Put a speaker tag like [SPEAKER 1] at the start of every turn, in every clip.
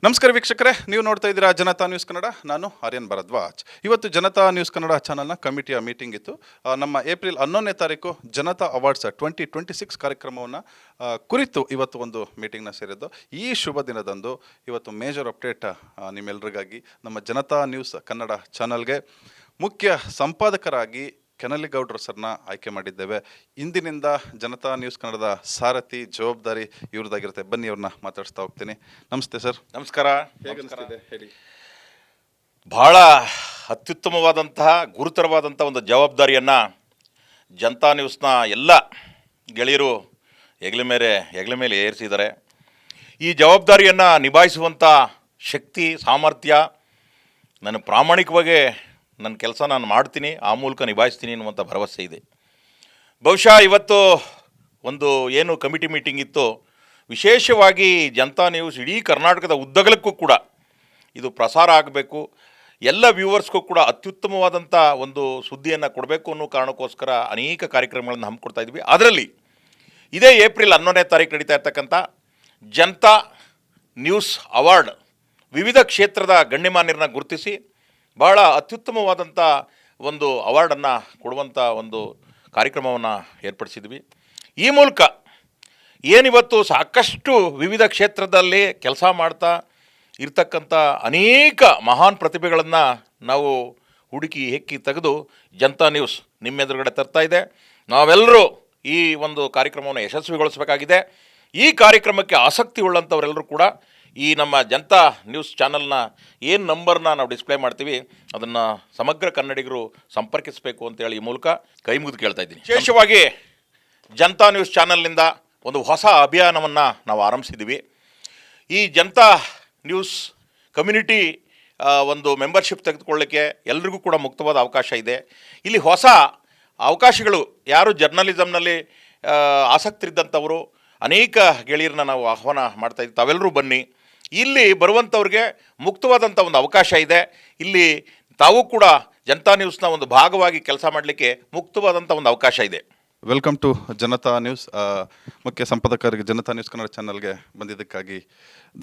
[SPEAKER 1] ನಮಸ್ಕಾರ ವೀಕ್ಷಕರೇ, ನೀವು ನೋಡ್ತಾ ಇದ್ದೀರಾ ಜನತಾ ನ್ಯೂಸ್ ಕನ್ನಡ. ನಾನು ಆರ್ಯನ್ ಭರದ್ವಾಜ್. ಇವತ್ತು ಜನತಾ ನ್ಯೂಸ್ ಕನ್ನಡ ಚಾನಲ್ನ ಕಮಿಟಿಯ ಮೀಟಿಂಗ್ ಇತ್ತು. ನಮ್ಮ ಏಪ್ರಿಲ್ 11ನೇ ತಾರೀಕು ಜನತಾ ಅವಾರ್ಡ್ಸ್ 2026 ಕಾರ್ಯಕ್ರಮವನ್ನು ಕುರಿತು ಇವತ್ತು ಒಂದು ಮೀಟಿಂಗ್ನ ಸೇರಿದ್ದು. ಈ ಶುಭ ದಿನದಂದು ಇವತ್ತು ಮೇಜರ್ ಅಪ್ಡೇಟ್ ನಿಮ್ಮೆಲ್ಲರಿಗಾಗಿ ನಮ್ಮ ಜನತಾ ನ್ಯೂಸ್ ಕನ್ನಡ ಚಾನಲ್ಗೆ ಮುಖ್ಯ ಸಂಪಾದಕರಾಗಿ ಕೆನಲಿಗೌಡ್ರು ಸರ್ನ ಆಯ್ಕೆ ಮಾಡಿದ್ದೇವೆ. ಇಂದಿನಿಂದ ಜನತಾ ನ್ಯೂಸ್ ಕನ್ನಡದ ಸಾರಥಿ ಜವಾಬ್ದಾರಿ ಇವ್ರದ್ದಾಗಿರುತ್ತೆ. ಬನ್ನಿ, ಅವ್ರನ್ನ ಮಾತಾಡಿಸ್ತಾ ಹೋಗ್ತೀನಿ. ನಮಸ್ತೆ ಸರ್.
[SPEAKER 2] ನಮಸ್ಕಾರ.
[SPEAKER 1] ಹೇಗನ್ನಿಸ್ತಿದೆ ಹೇಳಿ?
[SPEAKER 2] ಬಹಳ ಅತ್ಯುತ್ತಮವಾದಂತಹ ಗುರುತರವಾದಂಥ ಒಂದು ಜವಾಬ್ದಾರಿಯನ್ನು ಜನತಾ ನ್ಯೂಸ್ನ ಎಲ್ಲ ಗೆಳೆಯರು ಹೆಗಲ ಮೇಲೆ ಏರಿಸಿದ್ದಾರೆ. ಈ ಜವಾಬ್ದಾರಿಯನ್ನು ನಿಭಾಯಿಸುವಂಥ ಶಕ್ತಿ ಸಾಮರ್ಥ್ಯ ನಾನು ಪ್ರಾಮಾಣಿಕವಾಗಿ ನನ್ನ ಕೆಲಸ ನಾನು ಮಾಡ್ತೀನಿ, ಆ ಮೂಲಕ ನಿಭಾಯಿಸ್ತೀನಿ ಅನ್ನುವಂಥ ಭರವಸೆ ಇದೆ. ಬಹುಶಃ ಇವತ್ತು ಒಂದು ಏನು ಕಮಿಟಿ ಮೀಟಿಂಗ್ ಇತ್ತು, ವಿಶೇಷವಾಗಿ ಜನತಾ ನ್ಯೂಸ್ ಇಡೀ ಕರ್ನಾಟಕದ ಉದ್ದಗಲಕ್ಕೂ ಕೂಡ ಇದು ಪ್ರಸಾರ ಆಗಬೇಕು, ಎಲ್ಲ ವ್ಯೂವರ್ಸ್ಗೂ ಕೂಡ ಅತ್ಯುತ್ತಮವಾದಂಥ ಒಂದು ಸುದ್ದಿಯನ್ನು ಕೊಡಬೇಕು ಅನ್ನೋ ಕಾರಣಕ್ಕೋಸ್ಕರ ಅನೇಕ ಕಾರ್ಯಕ್ರಮಗಳನ್ನು ಹಮ್ಮಿಕೊಡ್ತಾ ಇದ್ವಿ. ಅದರಲ್ಲಿ ಇದೇ ಏಪ್ರಿಲ್ 11ನೇ ತಾರೀಕು ನಡೀತಾ ಇರ್ತಕ್ಕಂಥ ಜನತಾ ನ್ಯೂಸ್ ಅವಾರ್ಡ್ ವಿವಿಧ ಕ್ಷೇತ್ರದ ಗಣ್ಯಮಾನ್ಯರನ್ನ ಗುರುತಿಸಿ ಬಹಳ ಅತ್ಯುತ್ತಮವಾದಂಥ ಒಂದು ಅವಾರ್ಡನ್ನು ಕೊಡುವಂಥ ಒಂದು ಕಾರ್ಯಕ್ರಮವನ್ನು ಏರ್ಪಡಿಸಿದ್ವಿ. ಈ ಮೂಲಕ ಏನಿವತ್ತು ಸಾಕಷ್ಟು ವಿವಿಧ ಕ್ಷೇತ್ರದಲ್ಲಿ ಕೆಲಸ ಮಾಡ್ತಾ ಇರ್ತಕ್ಕಂಥ ಅನೇಕ ಮಹಾನ್ ಪ್ರತಿಭೆಗಳನ್ನು ನಾವು ಹುಡುಕಿ ಹೆಕ್ಕಿ ತೆಗೆದು ಜನತಾ ನ್ಯೂಸ್ ನಿಮ್ಮೆದುರುಗಡೆ ತರ್ತಾ ಇದೆ. ನಾವೆಲ್ಲರೂ ಈ ಒಂದು ಕಾರ್ಯಕ್ರಮವನ್ನು ಯಶಸ್ವಿಗೊಳಿಸಬೇಕಾಗಿದೆ. ಈ ಕಾರ್ಯಕ್ರಮಕ್ಕೆ ಆಸಕ್ತಿ ಉಳ್ಳಂಥವರೆಲ್ಲರೂ ಕೂಡ ಈ ನಮ್ಮ ಜನತಾ ನ್ಯೂಸ್ ಚಾನಲ್ನ ಏನು ನಂಬರ್ನ ನಾವು ಡಿಸ್ಪ್ಲೇ ಮಾಡ್ತೀವಿ ಅದನ್ನು ಸಮಗ್ರ ಕನ್ನಡಿಗರು ಸಂಪರ್ಕಿಸಬೇಕು ಅಂತೇಳಿ ಈ ಮೂಲಕ ಕೈ ಮುಗಿದು ಕೇಳ್ತಾ ಇದ್ದೀನಿ. ವಿಶೇಷವಾಗಿ ಜನತಾ ನ್ಯೂಸ್ ಚಾನಲ್ನಿಂದ ಒಂದು ಹೊಸ ಅಭಿಯಾನವನ್ನು ನಾವು ಆರಂಭಿಸಿದ್ದೀವಿ. ಈ ಜನತಾ ನ್ಯೂಸ್ ಕಮ್ಯುನಿಟಿ ಒಂದು ಮೆಂಬರ್ಶಿಪ್ ತೆಗೆದುಕೊಳ್ಳಿಕ್ಕೆ ಎಲ್ರಿಗೂ ಕೂಡ ಮುಕ್ತವಾದ ಅವಕಾಶ ಇದೆ. ಇಲ್ಲಿ ಹೊಸ ಅವಕಾಶಗಳು ಯಾರು ಜರ್ನಲಿಸಮ್ನಲ್ಲಿ ಆಸಕ್ತರಿದ್ದಂಥವರು ಅನೇಕ ಗೆಳೆಯರನ್ನ ನಾವು ಆಹ್ವಾನ ಮಾಡ್ತಾಯಿದ್ದೀವಿ. ತಾವೆಲ್ಲರೂ ಬನ್ನಿ. ಇಲ್ಲಿ ಬರುವಂಥವ್ರಿಗೆ ಮುಕ್ತವಾದಂಥ ಒಂದು ಅವಕಾಶ ಇದೆ. ಇಲ್ಲಿ ತಾವು ಕೂಡ ಜನತಾ ನ್ಯೂಸ್ನ ಒಂದು ಭಾಗವಾಗಿ ಕೆಲಸ ಮಾಡಲಿಕ್ಕೆ ಮುಕ್ತವಾದಂಥ ಒಂದು ಅವಕಾಶ ಇದೆ.
[SPEAKER 1] Welcome to Janata news. ಮುಖ್ಯ ಸಂಪಾದಕರಿಗೆ ಜನತಾ ನ್ಯೂಸ್ ಕನ್ನಡ ಚಾನಲ್ಗೆ ಬಂದಿದ್ದಕ್ಕಾಗಿ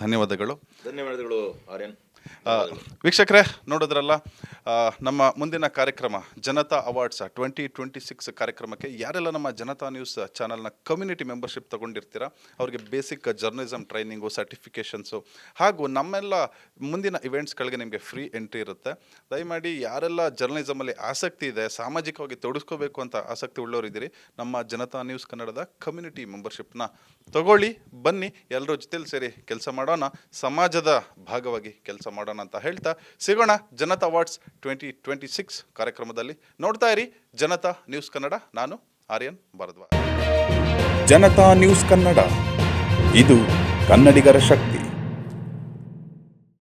[SPEAKER 1] ಧನ್ಯವಾದಗಳು.
[SPEAKER 2] ಆರ್ಯನ್.
[SPEAKER 1] ವೀಕ್ಷಕರೇ, ನೋಡಿದ್ರಲ್ಲ, ನಮ್ಮ ಮುಂದಿನ ಕಾರ್ಯಕ್ರಮ ಜನತಾ ಅವಾರ್ಡ್ಸ್ 2026 ಕಾರ್ಯಕ್ರಮಕ್ಕೆ ಯಾರೆಲ್ಲ ನಮ್ಮ ಜನತಾ ನ್ಯೂಸ್ ಚಾನಲ್ನ ಕಮ್ಯುನಿಟಿ ಮೆಂಬರ್ಶಿಪ್ ತೊಗೊಂಡಿರ್ತೀರ ಅವ್ರಿಗೆ ಬೇಸಿಕ್ ಜರ್ನಲಿಸಮ್ ಟ್ರೈನಿಂಗು, ಸರ್ಟಿಫಿಕೇಷನ್ಸು ಹಾಗೂ ನಮ್ಮೆಲ್ಲ ಮುಂದಿನ ಇವೆಂಟ್ಸ್ಗಳಿಗೆ ನಿಮಗೆ ಫ್ರೀ ಎಂಟ್ರಿ ಇರುತ್ತೆ. ದಯಮಾಡಿ ಯಾರೆಲ್ಲ ಜರ್ನಲಿಸಮಲ್ಲಿ ಆಸಕ್ತಿ ಇದೆ, ಸಾಮಾಜಿಕವಾಗಿ ತೊಡಗಿಸ್ಕೋಬೇಕು ಅಂತ ಆಸಕ್ತಿ ಉಳ್ಳವರಿದ್ದೀರಿ, ನಮ್ಮ ಜನತಾ ನ್ಯೂಸ್ ಕನ್ನಡದ ಕಮ್ಯುನಿಟಿ ಮೆಂಬರ್ಶಿಪ್ನ ತಗೊಳ್ಳಿ. ಬನ್ನಿ, ಎಲ್ಲರೂ ಜೊತೆಲಿ ಸೇರಿ ಕೆಲಸ ಮಾಡೋಣ, ಸಮಾಜದ ಭಾಗವಾಗಿ ಕೆಲಸ ಮಾಡೋಣ ಅಂತ ಹೇಳ್ತಾ ಸಿಗೋಣ ಜನತಾ ಅವಾರ್ಡ್ಸ್ 2026 ಕಾರ್ಯಕ್ರಮದಲ್ಲಿ. ನೋಡ್ತಾ ಇರಿ ಜನತಾ ನ್ಯೂಸ್ ಕನ್ನಡ. ನಾನು ಆರ್ಯನ್ ಭರದ್ವಾಜ್.
[SPEAKER 3] ಜನತಾ ನ್ಯೂಸ್ ಕನ್ನಡ, ಇದು ಕನ್ನಡಿಗರ ಶಕ್ತಿ.